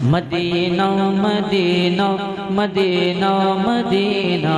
Medina Madina Madina Madina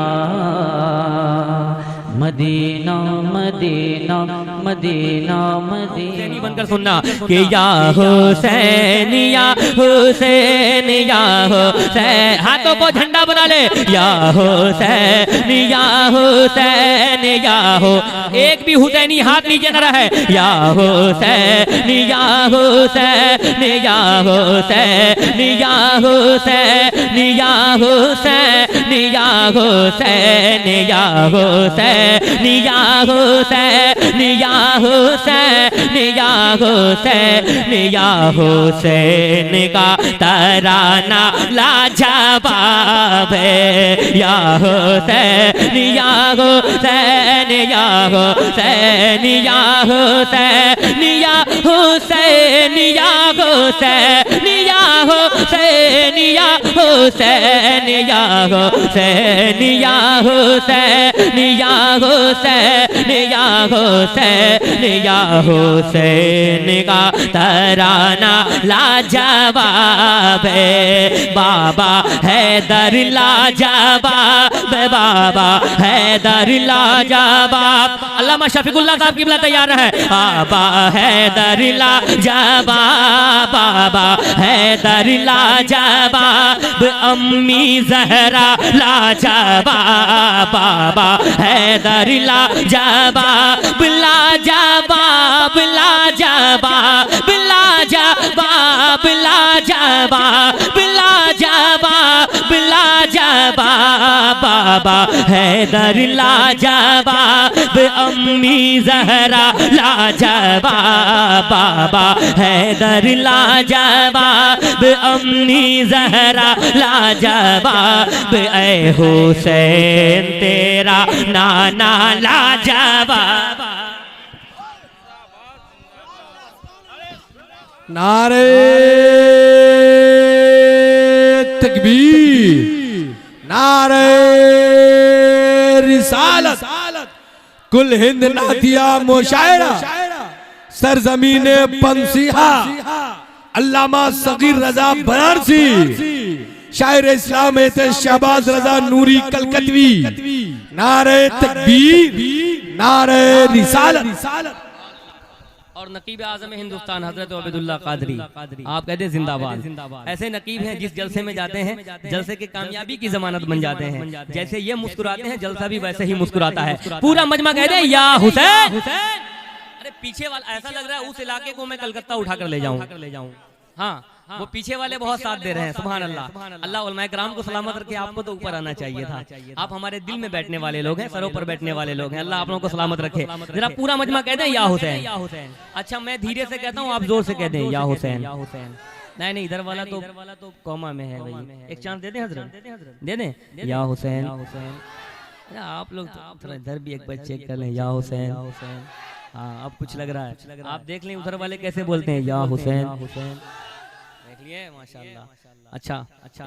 Madina Madina Madina Madina बनकर सुनना कि या हुसैन या हुसैन या हुसैन, हाथों को झंडा बना ले। या हुसैन या हुसैन या हो, एक भी हुसैनी हाथ नीचे न रहे। या हुसैन या हुसैन या हुसैन या हुसैन या हुसैन या हुसैन या हुसैन या हुसैन या हुसैन या हुसैन या हुसैन का तराना लाजवाब है। या हुसैन या हुसैन या हुसैन या हुसैन या हुसैन या हुसैन या हुसैन या हुसैन या हुसैन या हुसैन या हुसैन या हुसैन या हुसैन का तराना लाजवाब है। बाबा हैदर लाजवाब, बाबा हैदर लाजवाब। अल्लामा शफीकुल्लाह साहब की तैयार है। बाबा हैदर लाजवाब, बाबा हैदर लाजवाब, अम्मी जहरा लाजवाब, बाबा हैदर लाजवाब लाजवाब लाजवाब लाजवाब लाजवाब लाजवाब लाजवाब, बाबा हैदर लाजवाब, अम्मी जहरा लाजवाब, बाबा हैदर लाजवाब, अम्मी जहरा लाजवाब। ऐ हुसैन तेरा नाना लाजवाब। नारे तकबीर, नारे रिसालत, कुल हिंद नातिया मुशायरा, सरजमीने पंसीहा, अल्लामा सगीर रजा बनारसी, शायर इस्लाम शहबाज रजा नूरी कलकतवी। नारे तकबीर, नारे रिसालत। और नकीब आज़म हिंदुस्तान हजरत अब्दुल्ला कादरी, आप कहते हैं जिंदाबाद। ऐसे नकीब हैं जिस जलसे में जाते हैं जलसे की कामयाबी की जमानत बन जाते हैं। जैसे ये मुस्कुराते हैं जलसा भी वैसे ही मुस्कुराता है। पूरा मजमा कहते हैं या हुसैन। अरे पीछे वाला ऐसा लग रहा है उस इलाके को मैं कलकत्ता उठा कर ले जाऊं। हाँ, वो पीछे वाले बहुत साथ दे रहे हैं। सुभान अल्लाह। अल्लाह उलमाए किराम को सलामत रखे। आपको तो ऊपर आना चाहिए था। आप हमारे दिल में बैठने वाले लोग हैं, सरों पर बैठने वाले लोग हैं। अल्लाह आप लोगों को सलामत रखे। जरा पूरा मजमा कहते हैं या हुसैन। अच्छा, मैं धीरे से कहता हूँ, आप जोर से कहते हैं या हुसैन। नहीं, इधर वाला तो कौमा में है भाई। एक चांस दे दें हजरत, दे दें या हुसैन। आप लोग थोड़ा इधर भी एक बार चेक कर लें, या हुसैन। हाँ, अब कुछ लग रहा है। आप देख लें उधर वाले कैसे बोलते हैं, या हुसैन। देख लिए माशाल्लाह। अच्छा,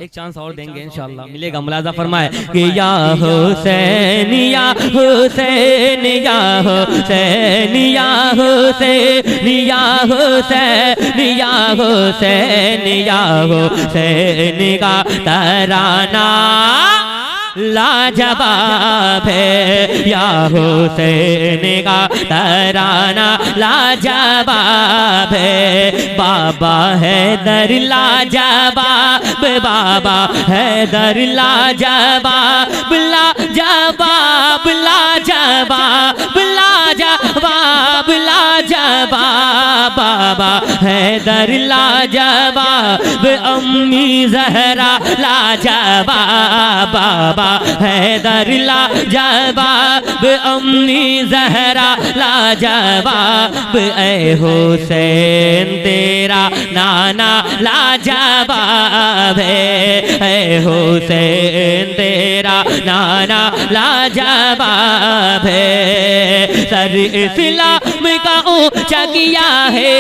एक चांस और देंगे इंशाल्लाह, मिलेगा। मुलाजा फरमाए कि या हुसैन या हुसैन या हुसैन या हुसैन या हुसैन या हुसैन या हुसैन का तराना लाजवाब है। या हुसैन का तराना लाजवाब है। बाबा हैदर लाजवाब, बाबा हैदर लाजवाब लाजवाब लाजवाब लाजवाब लाजवाब, बाबा हैदर लाजवाब, अम्मी जहरा लाजवाब, बाबा हैदर लाजवाब, अम्मी जहरा लाजवाब। ऐ हुसैन तेरा नाना लाजवाब है। ऐ हुसैन तेरा नाना लाजवाब है। सर इस्लाम का ऊंचा किया है,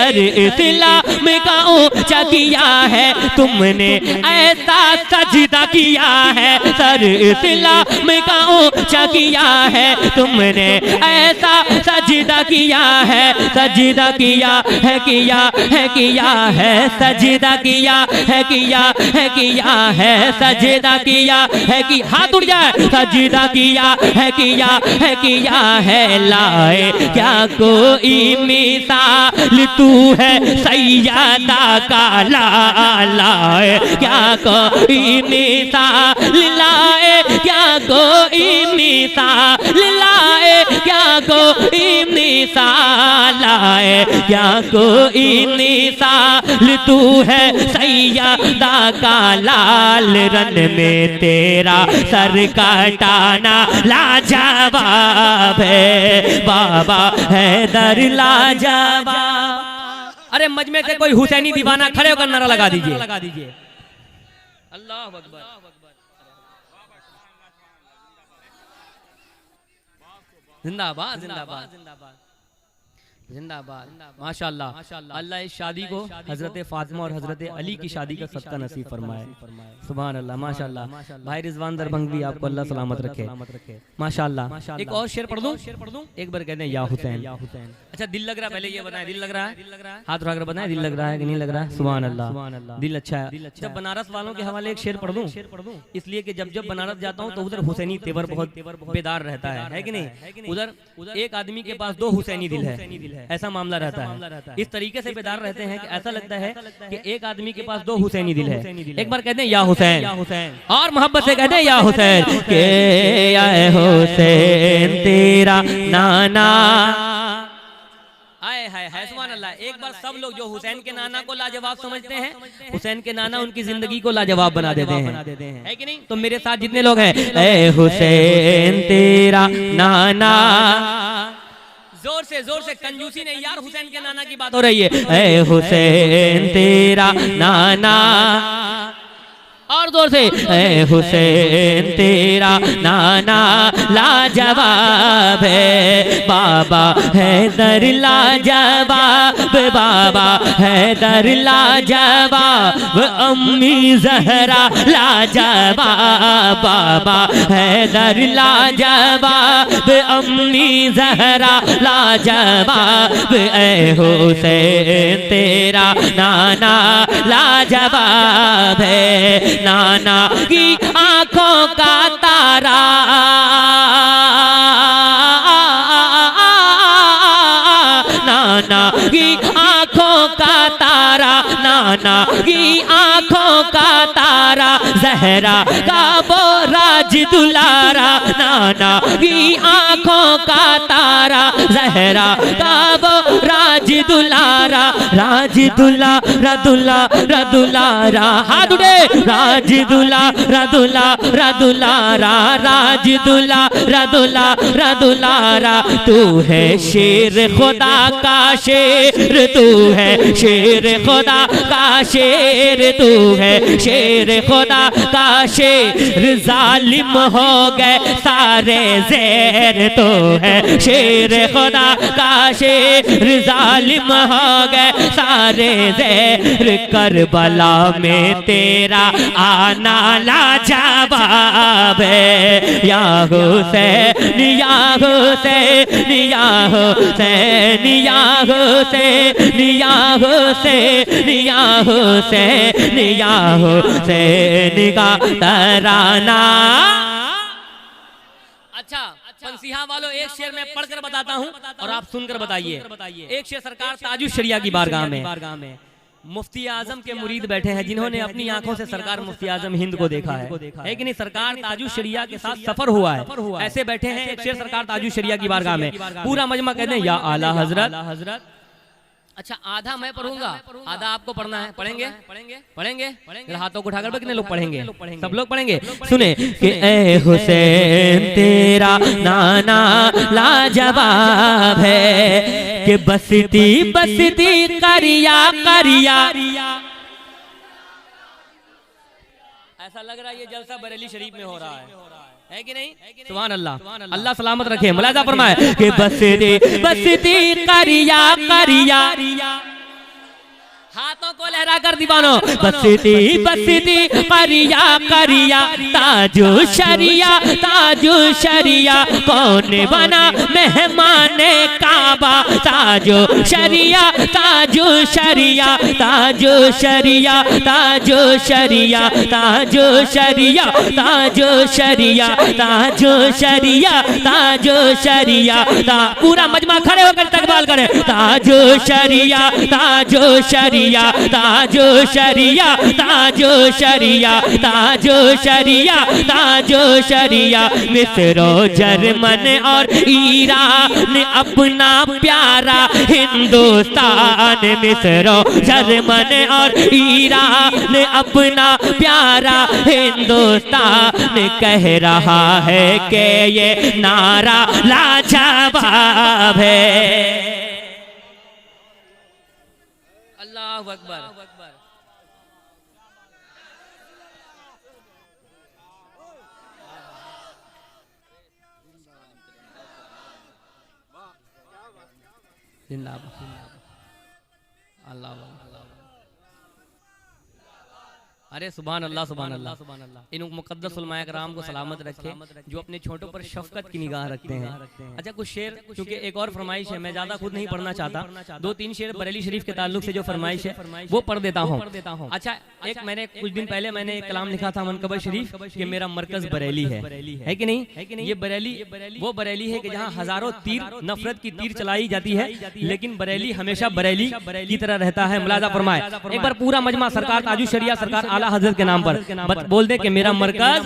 सर इस्लाम का ऊंचा किया है तुमने, ऐसा सजदा किया है सर इस्लाम का ऊंचा किया है तुमने, ऐसा सजदा किया है, सजदा किया है, किया है, किया है, सजदा किया है, किया है, किया है, सजदा किया है कि हाथ उठ जाए, सजदा किया है, किया है, किया है, लाए क्या कोई मिसाल तू है सैयदा का लाए क्या कोई मिसाल, लाए क्या कोई मिसाल, लाए क्या कोई मिसाल, लाए क्या कोई मिसाल तू है सैयदा का लाल रन में तेरा सर कटाना लाजवाब है बाबा हैदर लाजवाब। अरे मजमे से कोई हुसैनी दीवाना खड़े होकर नारा लगा दीजिए, लगा दीजिए अल्लाह अकबर। जिंदाबाद जिंदाबाद जिंदाबाद जिंदाबाद माशाअल्लाह। अल्लाह इस शादी को हजरत फातिमा और हजरत अली की शादी का सदका नसीब फरमाए। सुभान अल्लाह माशाअल्लाह। भाई रिजवान दरभंगी आपको अल्लाह सलामत रखे माशाअल्लाह। एक और शेर पढ़ दूं, एक बार कहते हैं या हुसैन। अच्छा दिल लग रहा है, पहले ये बताएं दिल लग रहा है, हाथ उठाकर बताएं दिल लग रहा है कि नहीं लग रहा है। सुभान अल्लाह, दिल अच्छा है। जब बनारस वालों के हवाले एक शेर पढ़ दूं, इसलिए कि जब जब बनारस जाता हूँ तो उधर हुसैनी तेवर बहुत बेदार रहता है कि नहीं। उधर एक आदमी के पास दो हुसैनी दिल है, ऐसा मामला रहता है। इस तरीके से बेदार रहते हैं कि ऐसा लगता है कि एक आदमी के पास दो हुसैनी दिल है। एक बार कहते हैं या हुसैन, और मोहब्बत से कहते हैं या हुसैन के या हुसैन तेरा नाना। आए हाय हाय सुभान अल्लाह। एक बार सब लोग जो हुसैन के नाना को लाजवाब समझते हैं, हुसैन के नाना उनकी जिंदगी को लाजवाब बना देते हैं, है कि नहीं। तो मेरे साथ जितने लोग हैं, ए हुसैन तेरा नाना, जोर से कंजूसी नहीं यार, हुसैन के नाना की बात हो रही है। ए हुसैन तेरा नाना, और जोर से ए हुसैन तेरा नाना लाजवाब है बाबा हैदर लाजवाब, बाबा हैदर लाजवाब, अम्मी जहरा लाजवाब, बाबा हैदर लाजवाब, अम्मी जहरा लाजवाब, ए हुसैन तेरा नाना लाजवाब है। नाना की आंखों का तारा, नाना की आंखों का तारा, नाना की आंखों का तारा, जहरा का वो राज दुलारा, नाना की आंखों का तारा, जहरा का वो राज दुलारा, राज दुलारा दुलारा दुलारा, हाथ उठे, राज दुलारा दुलारा दुलारा, राज दुलारा दुलारा दुलारा, तू है शेर खुदा का शेर, तू है शेर खुदा का शेर, तू है शेर खुदा का शेर, जालिम हो गए सारे ज़ेर, तो है शेर खुदा का शेर, जालिम हो गए सारे ज़ेर, करबला में तेरा आना लाजवाब है या हुसैन या हुसैन या हुसैन या हुसैन या हुसैन या हुसैन या हुसैन का तराना। अच्छा पंसीहा वालों, एक शेर मैं पढ़कर बताता हूँ और आप सुनकर बताइए। एक शेर सरकार ताजुश शरिया की बारगाह में मुफ्ती आजम के मुरीद बैठे हैं जिन्होंने अपनी आंखों से सरकार मुफ्ती आजम हिंद को देखा है कि नहीं। सरकार ताजुश शरिया के साथ सफर हुआ है, ऐसे बैठे हैं। एक शेर सरकार ताजुश शरिया की बारगाह में, पूरा मजमा कहते हैं या आला हजरत। अच्छा आधा मैं पढ़ूंगा, आधा आपको पढ़ना है। पढ़ेंगे पढ़ेंगे हाथों को उठाकर कितने लोग पढ़ेंगे? सब लोग पढ़ेंगे। सुने कि ए हुसैन तेरा नाना लाजवाब है कि बसती बसती करिया करिया। ऐसा लग रहा है ये जलसा बरेली शरीफ में हो रहा है कि नहीं? सुभान अल्लाह, अल्लाह सलामत रखे। मुलाजा फरमाए कि बसती बसती करिया करिया, लहरा कर दीवानो। बसती बसती करिया करिया ताजो शरिया ताजो शरिया, कौन बना मेहमान काबा, ताजो शरिया ताजो शरिया ताजो शरिया ताजो शरिया ताजो शरिया ताजो शरिया ताजो शरिया ताजो शरिया। पूरा मजमा खड़े होकर तकबाल करे। ताजो शरिया ताजो शरिया ताजो शरिया ताजो शरिया ताजो शरिया ताजो शरिया। मिस्र जर्मन और ईरान अपना प्यारा हिंदुस्तान, मिस्र जर्मन और ईरान अपना प्यारा हिंदुस्तान, कह रहा है कि ये नारा लाजवाब है। अल्लाहु अकबर। जिंदाबाद अल्लाह। अरे सुभान अल्लाह सुभान अल्लाह सुभान अल्लाह। इन मुक़द्दस उलमाए कराम को सलामत रखे जो अपने छोटों पर शफकत की निगाह रखते हैं। अच्छा कुछ शेर, क्योंकि एक और फरमाइश है, मैं ज्यादा खुद नहीं पढ़ना चाहता, 2-3 शेर बरेली शरीफ के ताल्लुक से जो फरमाइश है वो पढ़ देता हूँ। अच्छा एक मैंने कुछ दिन पहले मैंने एक कलाम लिखा था मनकबत शरीफ कि मेरा मरकज बरेली है कि नहीं। ये बरेली वो बरेली है कि जहाँ हजारों तीर नफरत की तीर चलाई जाती है, लेकिन बरेली हमेशा बरेली की तरह रहता है। मुलाजा फरमाए एक बार पूरा मजमा सरकार ताजु शरिया सरकार आला हजरत के नाम पर बोल दे कि मेरा मरकज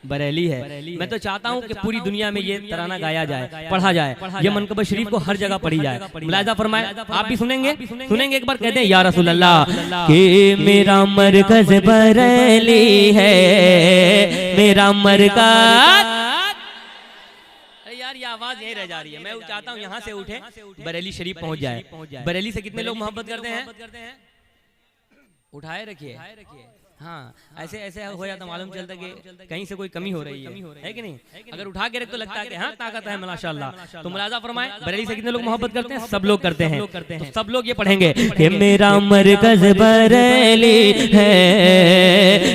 बरेली है। मैं तो चाहता हूँ कि पूरी दुनिया में ये तराना गाया जाए, पढ़ा जाए, ये मनकबत शरीफ को हर जगह पढ़ी जाए। मुलाजा फरमाए आप भी सुनेंगे एक बार कहते हैं या रसूल अल्लाह कि मेरा मरकज बरेली है, मेरा मरकज। यार ये आवाज यही रह जा रही है, मैं चाहता हूँ यहाँ से उठे बरेली शरीफ पहुँच जाए। बरेली से कितने लोग मोहब्बत करते हैं? उठाए रखिए। हाँ ऐसे ऐसे हो जाता मालूम चलता कि कहीं से कोई कमी हो रही है कि नहीं। अगर उठा के रख तो लगता है कि हाँ ताकत है माशाअल्लाह। तो मुलाजा फरमाए बरेली से कितने लोग मोहब्बत करते हैं? सब लोग करते हैं। तो सब लोग ये पढ़ेंगे कि मेरा मरकज बरेली है,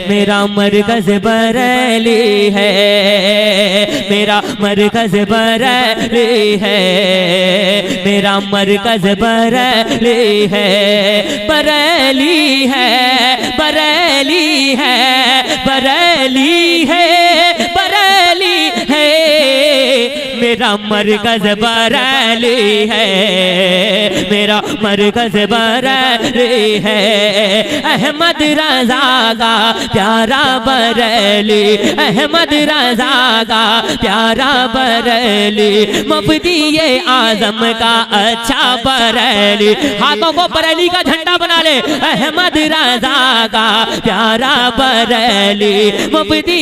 मेरा मरकज बरेली है, मेरा मरकज बरेली है, मेरा मरकज बरेली है, बरेली है, बरेली है, बरेली है, बरेली है, मेरा मरकज बरेली है, मेरा मरकज बरेली है। अहमद रज़ा का प्यारा बरेली, अहमद रज़ा का प्यारा बरेली, मुफ्ती आज़म का अच्छा बरेली। हाथों को बरेली का झंडा बना ले। अहमद रज़ा का प्यारा बरेली, मुफ्ती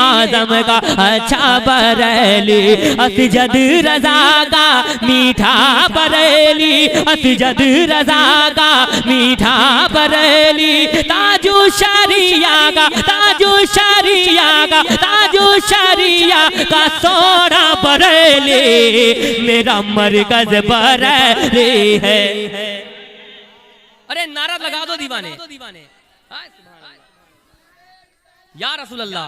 आज़म का अच्छा बरेली, असजद रज़ा का मीठा बरेली, असजद रज़ा का मीठा बरेली, ताजु शरिया का, ताजु शरिया का, ताजु शरिया का सोना बरेली, मेरा मरकज बरेली है। अरे नारा लगा दो दीवाने या रसूल अल्लाह।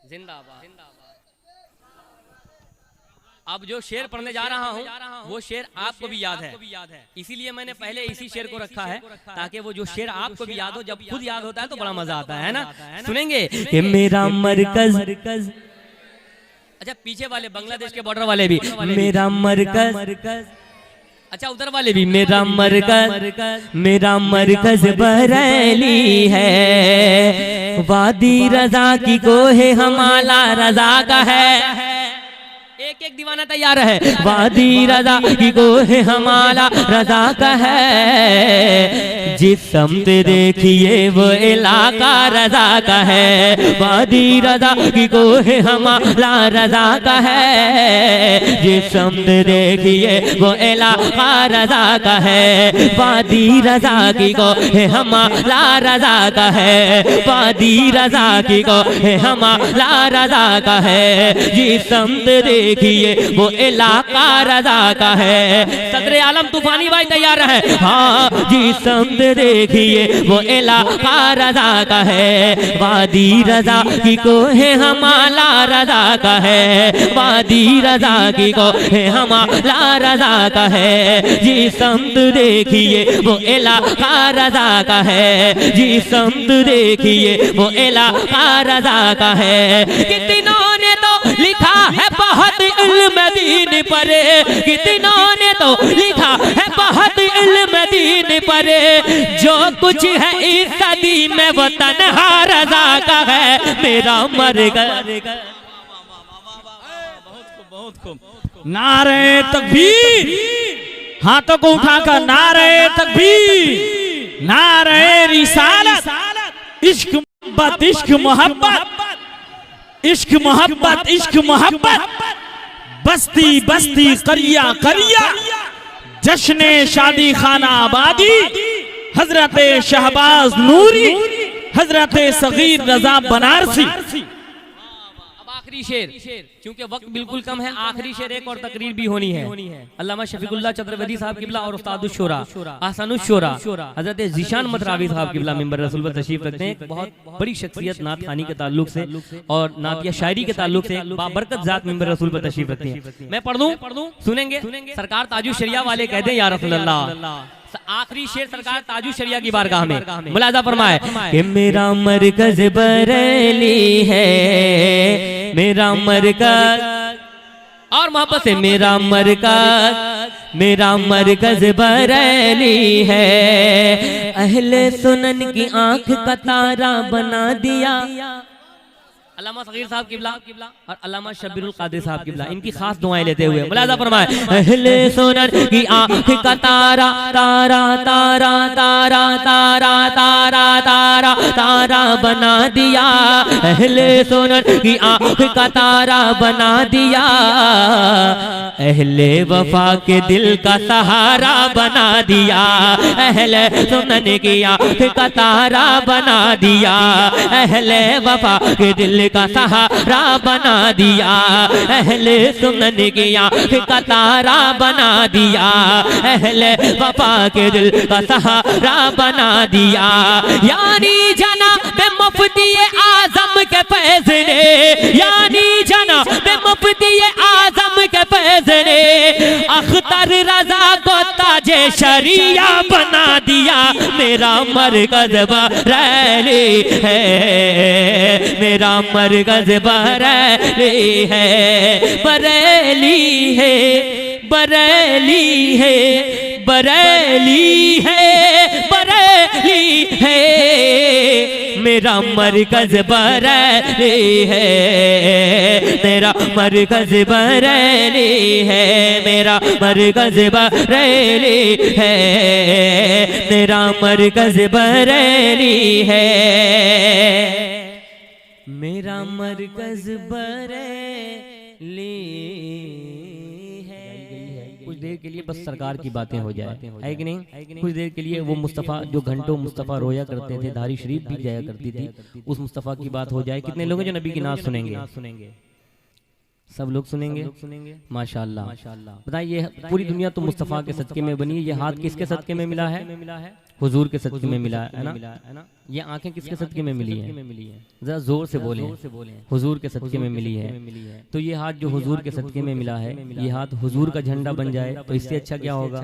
जिंदाबाद। अब जो शेर पढ़ने जा रहा हूँ वो शेर आपको भी याद है, इसीलिए मैंने पहले इसी शेर को रखा है ताकि वो जो शेर आपको भी याद हो, जब खुद याद होता है तो बड़ा मजा आता है ना। सुनेंगे कि मेरा मरकज। अच्छा पीछे वाले बांग्लादेश के बॉर्डर वाले भी मेरा मरकज। अच्छा उधर वाले भी मेरा मरकज, मेरा मरकज बरेली है, वादी रज़ा की कोहे हमाला रज़ा का है। एक एक दीवाना तैयार है। वादी रज़ा की कोहे हमारा रज़ा का है, जिस समत देखिए वो इलाका रज़ा का है। वादी रज़ा की कोहे हमारा रज़ा का है, जिस समत देखिए वो इलाका रज़ा का है। वादी रज़ा की कोहे हमारा रज़ा का है, वादी रज़ा की कोहे हमारा रज़ा का है, जिस समत देखिए वो इलाका रजा का है। सदर आलम तूफानी भाई तैयार है। हाँ जी समत देखिए वो इलाका रजा का है। वादी रजा की कोहे हमारा रजा का है। वादी रजा की कोहे हमारा रजा का है। जी समत देखिए वो इलाका रजा का है। जी समत देखिए वो इलाका रजा का है। कितनों ने तो लिखा है बहुत इल्म दीन पर, कितनों ने तो लिखा है बहुत इल्म दीन पर। जो कुछ है इस सदी में वो तन्हा रजा का है। मेरा मरगा नारे तकबीर, हाथों को उठाकर नारे तकबीर, नारे रिसालत, इश्क मोहब्बत, इश्क मोहब्बत, इश्क मोहब्बत, इश्क मोहब्बत, बस्ती बस्ती करिया करिया, जश्ने शादी खाना आबादी, हजरत शहबाज नूरी, हजरत सगीर रजा बनारसी। आखिरी शेर, क्योंकि वक्त बिल्कुल कम है, आखिरी शेर एक और तकरीर भी होनी है। अल्लामा शफीकुल्लाह चतुर्वेदी साहब किबला और उस्तादुश शोरा आसानुश शोरा हजरत ज़ीशान मतरावी साहब किबला मिंबर रसूल पर तशरीफ रखते हैं। बहुत बड़ी शख्सियत नात खानी के ताल्लुक से और नातिया शायरी के ताल्लुक से बाबरकत जात मिंबर रसूल पर तशरीफ रखते हैं। मैं पढ़ दूं, सुनेंगे? सरकार ताजु शरिया वाले कहते हैं या रसूल अल्लाह। आखिरी शेर सरकार ताजु शरिया की बारगाह में मुलाजा फरमाए कि मेरा मरकज बरेली है, मेरा मरकज, और मोहब्बत से मेरा मरकज, मेरा मरकज बरेली है। अहले सुनन की आंख का तारा बना दिया। अल्लामा सगीर साहब किबला और अल्लामा शब्बीरुल कादिर साहब किबला, इनकी खास दुआएं लेते हुए मुलाजा फरमाए। अहले सुनन की आंख का तारा तारा तारा तारा तारा तारा तारा तारा बना दिया। अहले सुनन की आंख का तारा बना दिया। अहले वफा के दिल का सहारा बना दिया। अहले सुनन की आंख का तारा बना दिया। अहले वफा के दिल का सहारा बना दिया। अहले सुनन की आंख का तारा बना दिया। अहले वफा के दिल का सहारा बना दिया। यानी जनाब मुफ्ती आजम के फैसले, यानी जनाब मुफ्ती आजम के फैसले, अख्तर रजा को ताजे शरिया बना दिया। मेरा मरकज बरेली है, मेरा मरकज बरेली है, बरेली है, बरेली है, बरेली है, बरेली है। मेरा मरकज बरेली है, मेरा मरकज बरेली है, मेरा मरकज बरेली है, मेरा मरकज बरेली है, मेरा मरकज बरेली है। कुछ देर के लिए बस सरकार की बातें हो जाए, है कि नहीं? कुछ देर के लिए वो मुस्तफ़ा जो घंटों मुस्तफ़ा रोया करते थे, धारी शरीफ भी जाया करती थी, उस मुस्तफ़ा की बात हो जाए। कितने लोग हैं जो नबी की नात सुनेंगे? सब लोग सुनेंगे माशाअल्लाह। बताइए, पूरी दुनिया तो मुस्तफ़ा के सदके में बनी है। ये हाथ किसके सदके में मिला है? हुजूर के सदके में मिला है ना। ये आंखें किसके सदके में मिली हैं? जरा जोर से बोले, हुजूर के सदके में मिली है। तो ये हाथ जो हुजूर के सदके में मिला है, ये हाथ हुजूर का झंडा बन जाए तो इससे अच्छा क्या होगा?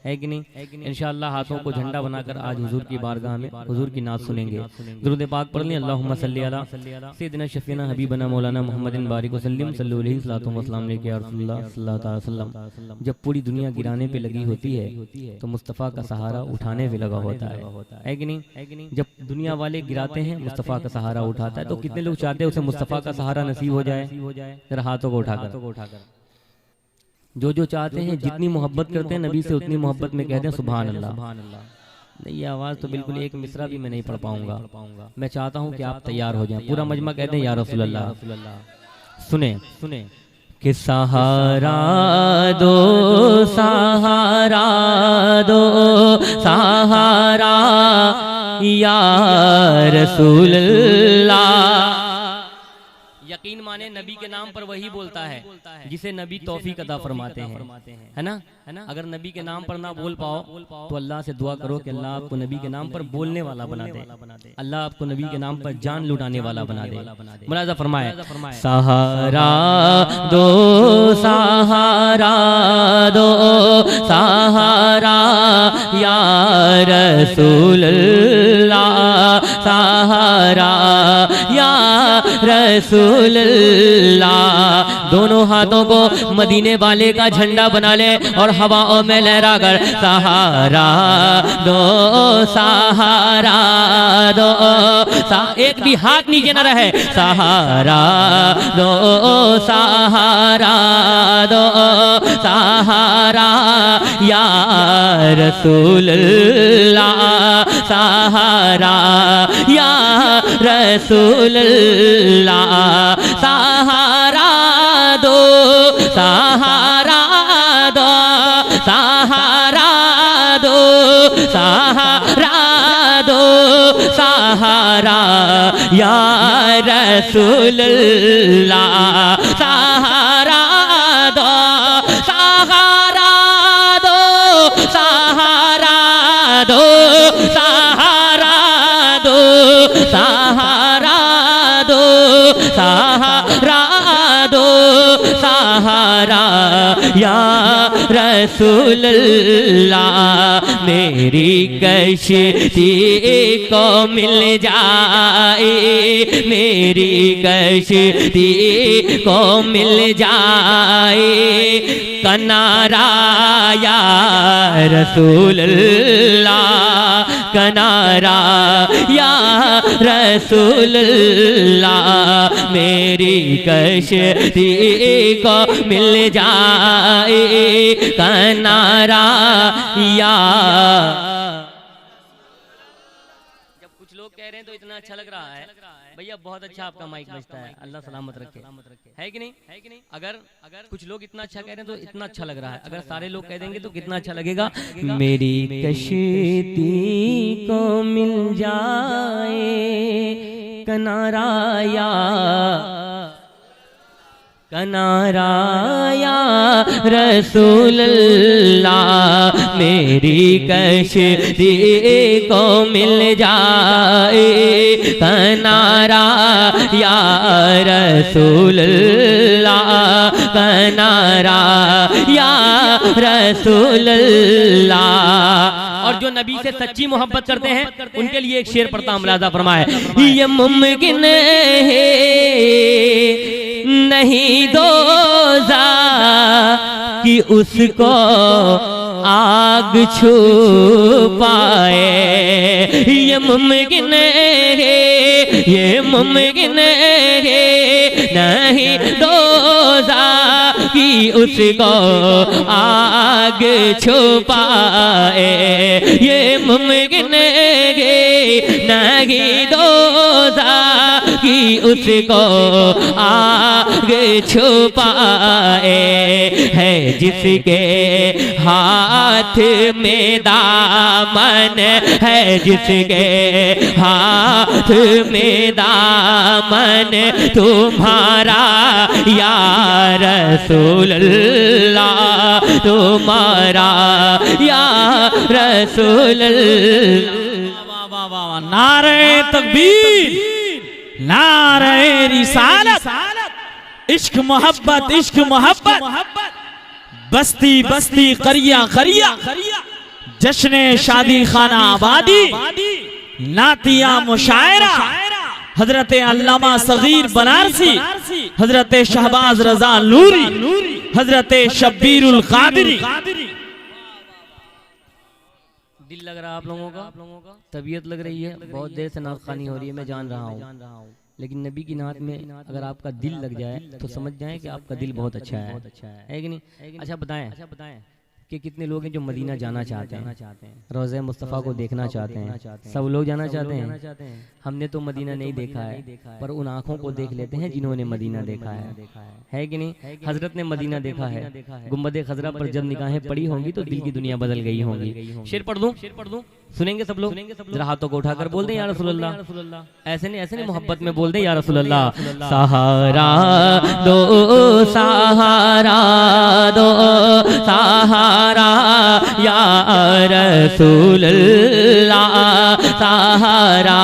है कि नहीं? इंशाअल्लाह हाथों को झंडा बनाकर आज हुजूर की बारगाह में हुजूर की नात सुनेंगे। दुरूद पाक पढ़ लें। अल्लाहुम्मा सल्ली अला सय्यिदिना शफीना हबीबना मौलाना मुहम्मदिन बारिक वसल्लम सल्लल्लाहु अलैहि वसल्लम या रसूलुल्लाह सल्लल्लाहु अलैहि वसल्लम। जब पूरी दुनिया गिराने पे लगी होती है तो मुस्तफ़ा का सहारा उठाने पे लगा होता है कि नहीं? जब दुनिया वाले गिराते हैं, मुस्तफ़ा का सहारा उठाता है। तो कितने लोग चाहते हैं उसे मुस्तफ़ा का सहारा नसीब हो जाए? जरा हाथों को उठाकर जो चाहते हैं, जितनी मोहब्बत करते हैं नबी से, उतनी मोहब्बत में कहते हैं सुभान अल्लाह। नहीं, ये आवाज़ तो बिल्कुल एक मिसरा भी मैं नहीं पढ़ पाऊंगा। मैं चाहता हूँ कि आप तैयार हो जाएं। पूरा मजमा कहते हैं या रसूल अल्लाह। सुने कि सहारा दो, सहारा दो, सहारा या रसूल अल्लाह। यकीन माने नबी के नाम पर वही बोलता है जिसे नबी तौफीक अता फरमाते हैं, है ना। अगर नबी के नाम पर ना बोल पाओ तो अल्लाह से दुआ करो कि अल्लाह आपको नबी के नाम पर बोलने वाला बना दे, अल्लाह आपको नबी के नाम पर जान लुटाने वाला बना दे। मुलाजा फरमाए, सहारा दो सहारा दो सहारा या रसूल अल्लाह, सहारा या रसूल अल्लाह। दोनों हाथों को मदीने वाले का झंडा बना ले और हवाओं में लहरा कर सहारा दो सहारा दो। एक भी हाथ नीचे न रहे, सहारा दो सहारा दो सहारा या रसूल अल्लाह, सहारा या रसूल अल्लाह। सहारा दो सहारा दो सहारा दो सहारा दो सहारा या रसूल अल्लाह। सहारा दो सहारा दो सहारा दो सहारा दो सहारा दो सहारा दो सहारा या रसूल अल्लाह। मेरी कश्ती को मिल जाए, मेरी कश्ती को मिल जाए किनारा या रसूल अल्लाह, किनारा या रसूल अल्लाह। मेरी कश्ती को मिल जाए किनारा या। जब कुछ लोग कह रहे हैं तो इतना अच्छा लग रहा है भैया, बहुत अच्छा आपका माइक बजता है, अल्लाह सलामत रखे, है कि नहीं? अगर कुछ लोग इतना अच्छा कह रहे हैं तो इतना अच्छा लग रहा है, अगर सारे लोग कह देंगे तो कितना अच्छा लगेगा। मेरी कश्ती को मिल जाए किनारा या किनारा या रसूल अल्लाह। मेरी कश्ती को मिल जाए किनारा या रसूल अल्लाह, किनारा या रसूल अल्लाह। और जो नबी से सच्ची मोहब्बत करते हैं उनके लिए एक शेर पढ़ता हूं, मुलाजा फरमाए। ये मुमकिन है नहीं दोज़ा कि उसको आग छू पाए। ये मुमकिन है, ये मुमकिन है नहीं दोज़ा कि उसको आग छू पाए। ये मुमकिन है नहीं दोज़ा कि उसको आग छू पाए। है जिसके हाथ में दामन, है जिसके हाथ में दामन तुम्हारा या रसूल अल्लाह, तुम्हारा या रसूल अल्लाह। नारे तकबीर, नारे रिसालत, इश्क मोहब्बत, इश्क मोहब्बत। बस्ती बस्ती करिया करिया, जश्न शादी खाना आबादी, नातिया मुशायरा। हजरत अल्लामा सगीर बनारसी, हजरत शहबाज रजा नूरी, हजरत शब्बीरुल कादरी। दिल लग रहा है आप लोगों का, तबीयत लग रही है, बहुत देर से नाख़वानी हो रही है, मैं जान रहा हूँ, लेकिन नबी की नात में अगर आपका दिल लग जाए तो समझ जाएं कि आपका दिल बहुत अच्छा है कि नहीं? अच्छा बताएं, कि कितने लोग हैं जो मदीना जाना चाहते हैं, रोज़े मुस्तफ़ा को देखना चाहते हैं। सब लोग जाना चाहते हैं। हमने तो मदीना नहीं देखा है, पर उन आँखों को देख लेते हैं जिन्होंने मदीना देखा है कि नहीं? हजरत ने मदीना देखा है। गुंबद खजरा पर जब निगाहें पड़ी होंगी तो दिल की दुनिया बदल गई होंगी। शेर पढ़ दूं? सुनेंगे सब लोग? जरा हाथों को उठाकर बोल दें या रसूल अल्लाह। ऐसे नहीं मोहब्बत में बोल दें या रसूल अल्लाह। सहारा दो सहारा दो सहारा या रसूल अल्लाह, सहारा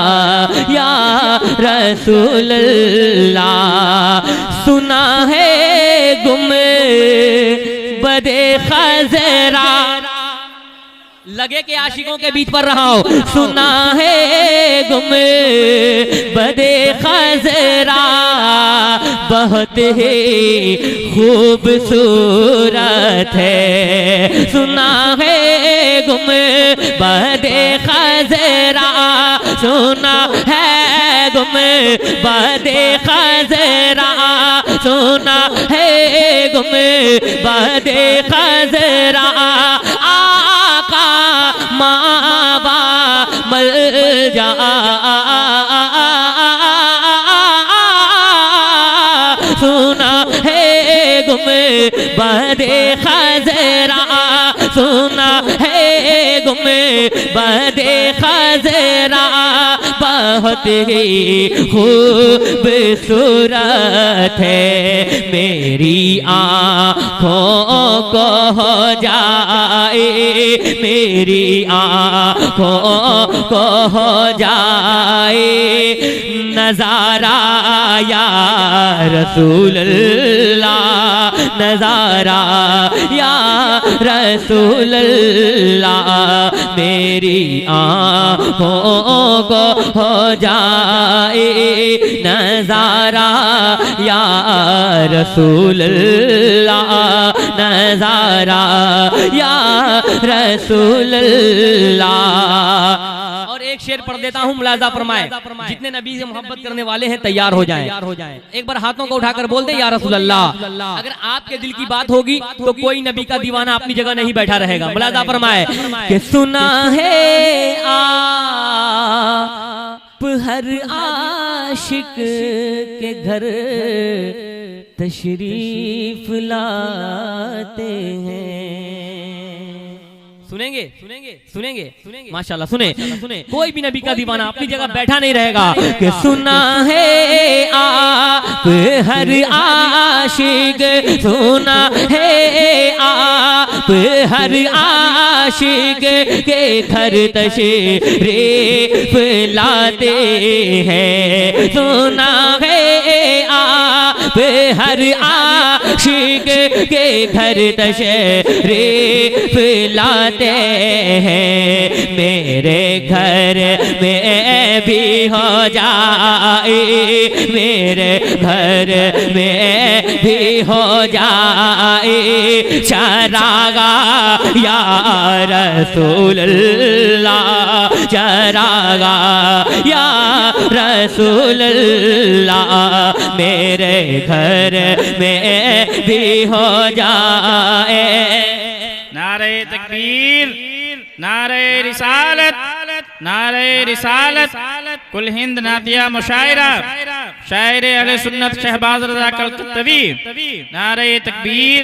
या रसूल अल्लाह। सुना है गुंबद खजरा, लगे के आशिकों के बीच पर रहा हो। सुना है गुंबद खजरा बहुत ही खूबसूरत है। सुना है गुंबद खजरा, सुना है गुंबद खजरा, सुना है गुंबद खजरा। आका मावा मल जा सुना है गुंबद खजरा, सुना है गुंबद खजरा बहुत ही खूबसूरत है। मेरी आँखों को हो जाए, मेरी आँखों को हो जाए नजारा या रसूल अल्लाह, नजारा या रसूल अल्लाह। मेरी आँखों को हो जाए नजारा या रसूल अल्लाह, नजारा या रसूल अल्लाह। और एक शेर पढ़ देता हूँ, मुलाजा फरमाए। जितने नबी से मोहब्बत करने वाले हैं तैयार हो जाएं। एक बार हाथों को उठाकर बोल दे या रसूल अल्लाह। अगर आपके दिल की बात होगी तो कोई नबी का दीवाना अपनी जगह नहीं बैठा रहेगा। मुलाजा फरमाए कि सुना है आप हर आशिक के घर तशरीफ लाते हैं। सुनेंगे माशाल्लाह, सुने। कोई भी नबी का दीवाना अपनी जगह बैठा नहीं रहेगा। कि सुना है आप हर आशिक, सुना है आप हर आशिक के घर तशरीफ लाते हैं। सुना है आप हर आशिक के घर तशरीफ लाते हैं। मेरे घर में भी हो जाए, मेरे घर में भी हो जाए चरागा या रसूल अल्लाह, चरागा या रसूल अल्लाह। मेरे घर में भी हो जाए। नारे तकबीर, नारे रिसालत, नारे रिसालत। कुल हिंद नातिया मुशायरा, शायर अहले सुन्नत शहबाज रज़ा कलकत्तवी। नारे तकबीर।